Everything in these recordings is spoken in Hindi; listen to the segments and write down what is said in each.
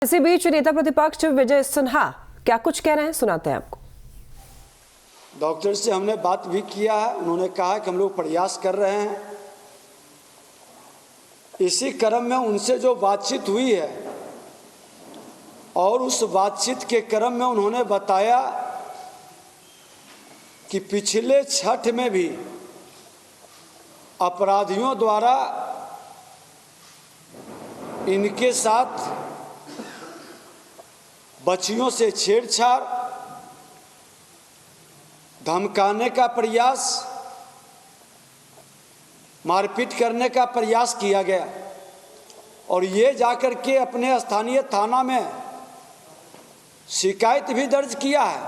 इसी बीच नेता प्रतिपक्ष विजय सिन्हा क्या कुछ कह रहे हैं, सुनाते हैं आपको। डॉक्टर से हमने बात भी किया है, उन्होंने कहा कि हम लोग प्रयास कर रहे हैं। इसी क्रम में उनसे जो बातचीत हुई है और उस बातचीत के क्रम में उन्होंने बताया कि पिछले छठ में भी अपराधियों द्वारा इनके साथ बच्चियों से छेड़छाड़, धमकाने का प्रयास, मारपीट करने का प्रयास किया गया और ये जाकर के अपने स्थानीय थाना में शिकायत भी दर्ज किया है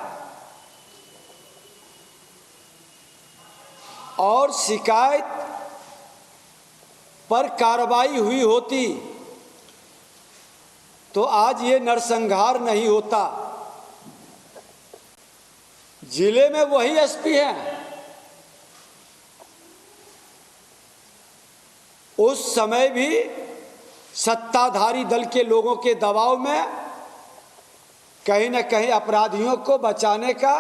और शिकायत पर कार्रवाई हुई होती तो आज ये नरसंहार नहीं होता। जिले में वही एसपी हैं, उस समय भी सत्ताधारी दल के लोगों के दबाव में कहीं न कहीं अपराधियों को बचाने का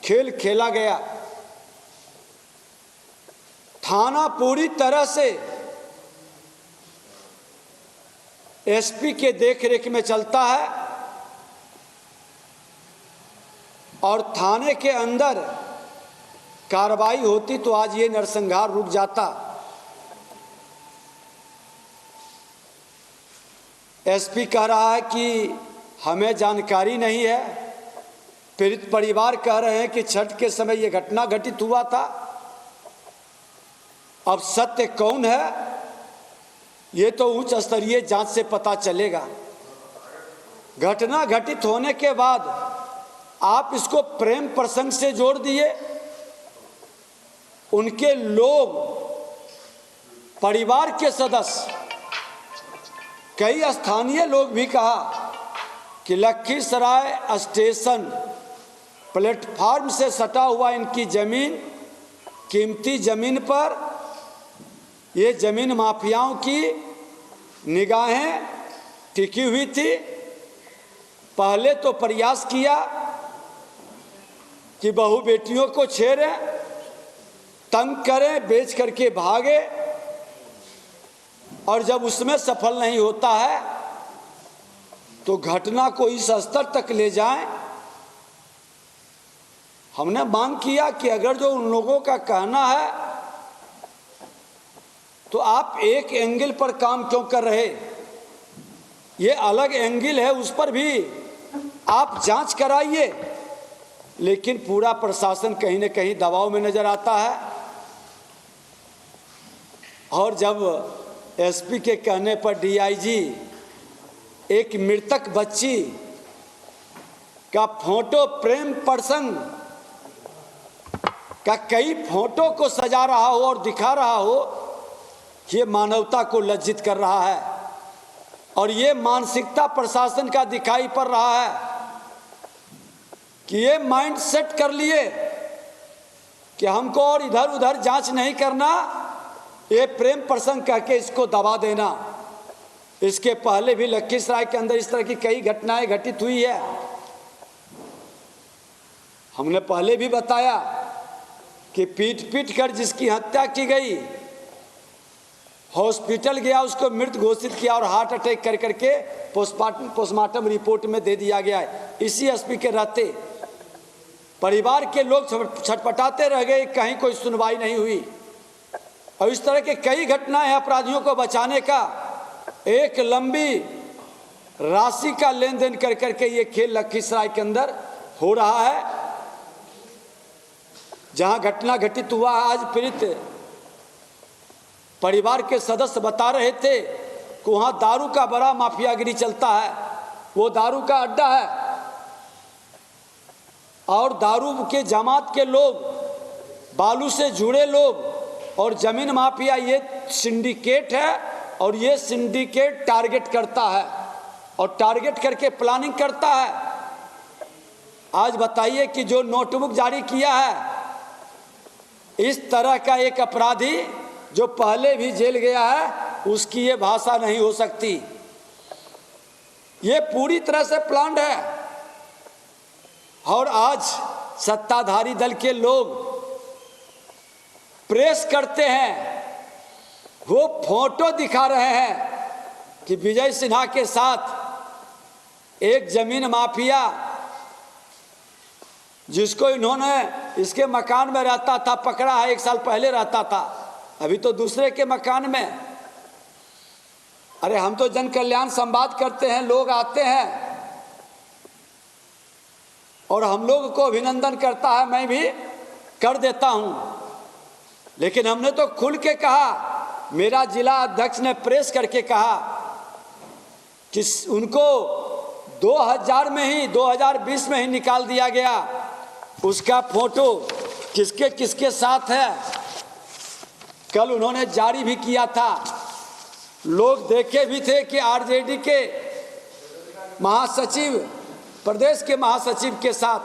खेल खेला गया। थाना पूरी तरह से एसपी के देखरेख में चलता है और थाने के अंदर कार्रवाई होती तो आज ये नरसंहार रुक जाता। एसपी कह रहा है कि हमें जानकारी नहीं है, पीड़ित परिवार कह रहे हैं कि छठ के समय ये घटना घटित हुआ था। अब सत्य कौन है ये तो उच्च स्तरीय जांच से पता चलेगा। घटना घटित होने के बाद आप इसको प्रेम प्रसंग से जोड़ दिए। उनके लोग, परिवार के सदस्य, कई स्थानीय लोग भी कहा कि लखीसराय स्टेशन प्लेटफार्म से सटा हुआ इनकी जमीन, कीमती जमीन पर ये जमीन माफियाओं की निगाहें टिकी हुई थी। पहले तो प्रयास किया कि बहू बेटियों को छेड़ें, तंग करें, बेच करके भागे और जब उसमें सफल नहीं होता है तो घटना को इस स्तर तक ले जाएं। हमने मांग किया कि अगर जो उन लोगों का कहना है तो आप एक एंगल पर काम क्यों कर रहे, ये अलग एंगल है, उस पर भी आप जांच कराइए। लेकिन पूरा प्रशासन कहीं न कहीं दबाव में नजर आता है और जब एसपी के कहने पर डीआईजी एक मृतक बच्ची का फोटो, प्रेम प्रसंग का कई फोटो को सजा रहा हो और दिखा रहा हो, ये मानवता को लज्जित कर रहा है और ये मानसिकता प्रशासन का दिखाई पड़ रहा है कि ये माइंड सेट कर लिए कि हमको और इधर उधर जांच नहीं करना, ये प्रेम प्रसंग कह के इसको दबा देना। इसके पहले भी लखीसराय के अंदर इस तरह की कई घटनाएं घटित हुई है। हमने पहले भी बताया कि पीट पीट कर जिसकी हत्या की गई, हॉस्पिटल गया, उसको मृत घोषित किया और हार्ट अटैक कर करके पोस्टमार्टम रिपोर्ट में दे दिया गया है। इसी एसपी के रहते परिवार के लोग छटपटाते रह गए, कहीं कोई सुनवाई नहीं हुई और इस तरह के कई घटनाएं हैं। अपराधियों को बचाने का एक लंबी राशि का लेन देन कर करके ये खेल लखीसराय के अंदर हो रहा है। जहां घटना घटित हुआ, आज पीड़ित परिवार के सदस्य बता रहे थे कि वहाँ दारू का बड़ा माफियागिरी चलता है, वो दारू का अड्डा है और दारू के जमात के लोग, बालू से जुड़े लोग और जमीन माफिया, ये सिंडिकेट है और ये सिंडिकेट टारगेट करता है और टारगेट करके प्लानिंग करता है। आज बताइए कि जो नोटबुक जारी किया है, इस तरह का एक अपराधी जो पहले भी जेल गया है, उसकी ये भाषा नहीं हो सकती। ये पूरी तरह से प्लान्ड है। और आज सत्ताधारी दल के लोग प्रेस करते हैं, वो फोटो दिखा रहे हैं कि विजय सिन्हा के साथ एक जमीन माफिया, जिसको इन्होंने इसके मकान में रहता था, पकड़ा है, 1 साल पहले रहता था, अभी तो दूसरे के मकान में। अरे हम तो जन कल्याण संवाद करते हैं, लोग आते हैं और हम लोग को अभिनंदन करता है, मैं भी कर देता हूं, लेकिन हमने तो खुल के कहा, मेरा जिला अध्यक्ष ने प्रेस करके कहा कि उनको 2020 में ही निकाल दिया गया। उसका फोटो किसके किसके साथ है कल उन्होंने जारी भी किया था। लोग देखे भी थे कि आरजेडी के महासचिव, प्रदेश के महासचिव के साथ,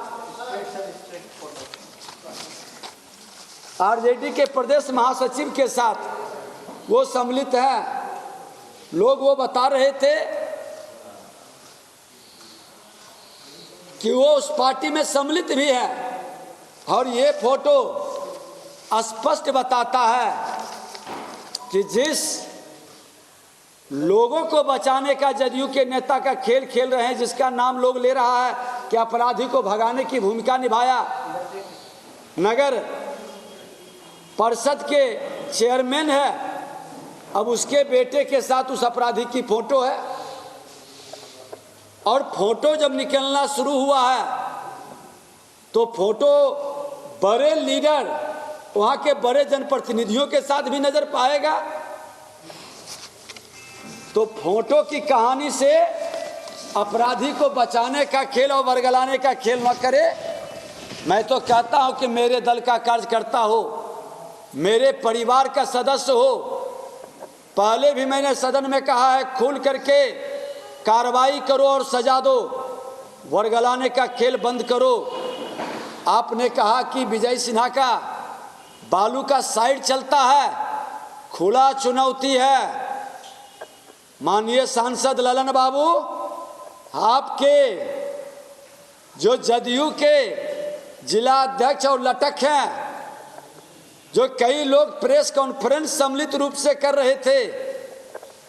आरजेडी के प्रदेश महासचिव के साथ वो सम्मिलित है। लोग वो बता रहे थे कि वो उस पार्टी में सम्मिलित भी है। और ये फोटो स्पष्ट बताता है कि जिस लोगों को बचाने का जदयू के नेता का खेल खेल रहे हैं, जिसका नाम लोग ले रहा है कि अपराधी को भगाने की भूमिका निभाया, नगर परिषद के चेयरमैन है, अब उसके बेटे के साथ उस अपराधी की फोटो है। और फोटो जब निकलना शुरू हुआ है तो फोटो बड़े लीडर, वहां के बड़े जनप्रतिनिधियों के साथ भी नजर पाएगा। तो फोटो की कहानी से अपराधी को बचाने का खेल और वर्गलाने का खेल न करे। मैं तो कहता हूं कि मेरे दल का कार्यकर्ता हो, मेरे परिवार का सदस्य हो, पहले भी मैंने सदन में कहा है, खुल करके कार्रवाई करो और सजा दो, वर्गलाने का खेल बंद करो। आपने कहा कि विजय सिन्हा का बालू का साइड चलता है, खुला चुनौती है। माननीय सांसद ललन बाबू, आपके जो जदयू के जिला अध्यक्ष और लटक हैं, जो कई लोग प्रेस कॉन्फ्रेंस सम्मिलित रूप से कर रहे थे,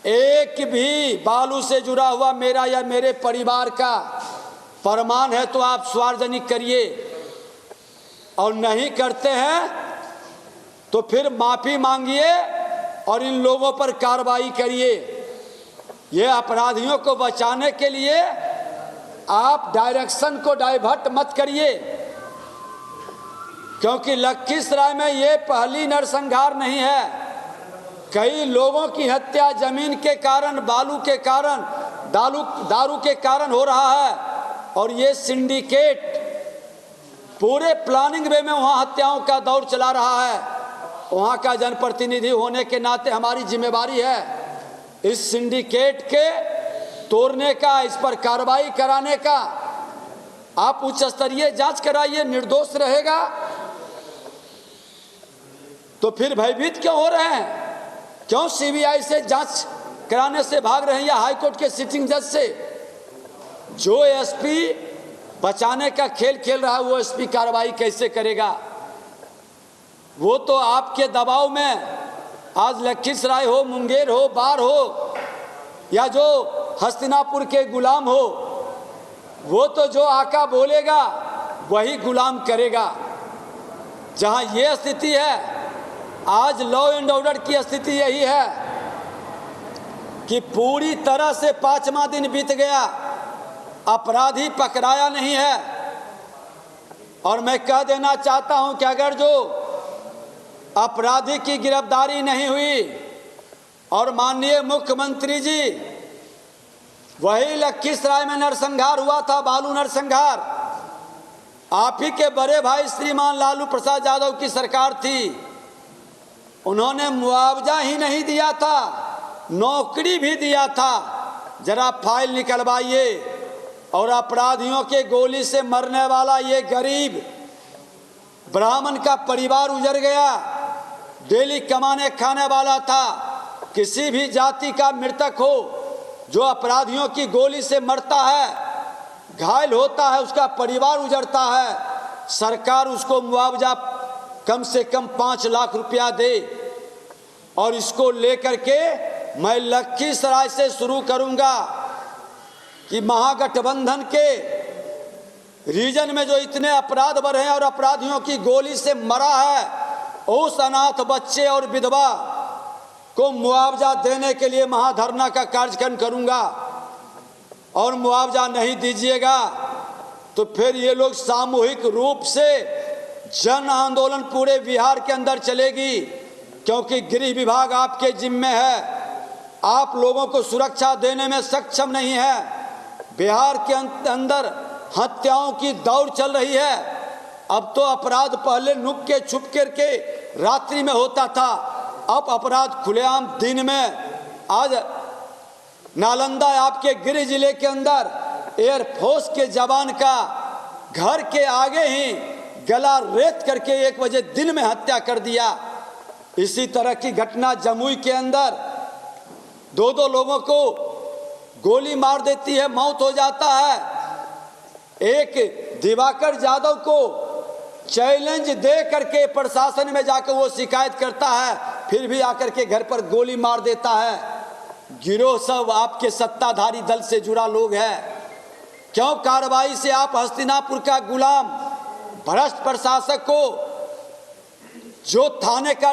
एक भी बालू से जुड़ा हुआ मेरा या मेरे परिवार का प्रमाण है तो आप सार्वजनिक करिए, और नहीं करते हैं तो फिर माफी मांगिए और इन लोगों पर कार्रवाई करिए। ये अपराधियों को बचाने के लिए आप डायरेक्शन को डाइवर्ट मत करिए, क्योंकि लखीसराय में ये पहली नरसंहार नहीं है। कई लोगों की हत्या जमीन के कारण, बालू के कारण, दारू के कारण हो रहा है। और ये सिंडिकेट पूरे प्लानिंग वे में वहाँ हत्याओं का दौर चला रहा है। वहाँ का जनप्रतिनिधि होने के नाते हमारी जिम्मेवारी है इस सिंडिकेट के तोड़ने का, इस पर कार्रवाई कराने का। आप उच्च स्तरीय जांच कराइए, निर्दोष रहेगा तो फिर भयभीत क्यों हो रहे हैं? क्यों सीबीआई से जांच कराने से भाग रहे हैं या हाईकोर्ट के सिटिंग जज से? जो एसपी बचाने का खेल खेल रहा है वो एसपी कार्रवाई कैसे करेगा? वो तो आपके दबाव में, आज लखीसराय हो, मुंगेर हो, बाढ़ हो, या जो हस्तिनापुर के गुलाम हो, वो तो जो आका बोलेगा वही गुलाम करेगा। जहां ये स्थिति है, आज लॉ एंड ऑर्डर की स्थिति यही है कि पूरी तरह से 5वां दिन बीत गया, अपराधी पकड़ाया नहीं है। और मैं कह देना चाहता हूं कि अगर जो अपराधी की गिरफ्तारी नहीं हुई और माननीय मुख्यमंत्री जी, वही लखीसराय में नरसंहार हुआ था, बालू नरसंहार, आप ही के बड़े भाई श्रीमान लालू प्रसाद यादव की सरकार थी, उन्होंने मुआवजा ही नहीं दिया था, नौकरी भी दिया था। जरा फाइल निकलवाइए। और अपराधियों के गोली से मरने वाला ये गरीब ब्राह्मण का परिवार उजड़ गया, डेली कमाने खाने वाला था। किसी भी जाति का मृतक हो, जो अपराधियों की गोली से मरता है, घायल होता है, उसका परिवार उजड़ता है, सरकार उसको मुआवजा कम से कम 5 लाख रुपया दे। और इसको लेकर के मैं लखीसराय से शुरू करूंगा कि महागठबंधन के रीजन में जो इतने अपराध बढ़े हैं और अपराधियों की गोली से मरा है, उस अनाथ बच्चे और विधवा को मुआवजा देने के लिए महाधरना का कार्यक्रम करूंगा। और मुआवजा नहीं दीजिएगा तो फिर ये लोग सामूहिक रूप से जन आंदोलन पूरे बिहार के अंदर चलेगी, क्योंकि गृह विभाग आपके जिम्मे है, आप लोगों को सुरक्षा देने में सक्षम नहीं है। बिहार के अंदर हत्याओं की दौड़ चल रही है। अब तो अपराध पहले नुक के छुप करके रात्रि में होता था, अब अपराध खुलेआम दिन में। आज नालंदा आपके गृह जिले के अंदर एयरफोर्स के जवान का घर के आगे ही गला रेत करके 1 बजे दिन में हत्या कर दिया। इसी तरह की घटना जमुई के अंदर 2 लोगों को गोली मार देती है, मौत हो जाता है। एक दिवाकर यादव को चैलेंज दे करके प्रशासन में जाकर वो शिकायत करता है, फिर भी आकर के घर पर गोली मार देता है। गिरोह सब आपके सत्ताधारी दल से जुड़ा लोग है। क्यों कार्रवाई से आप हस्तिनापुर का गुलाम भ्रष्ट प्रशासक को जो थाने का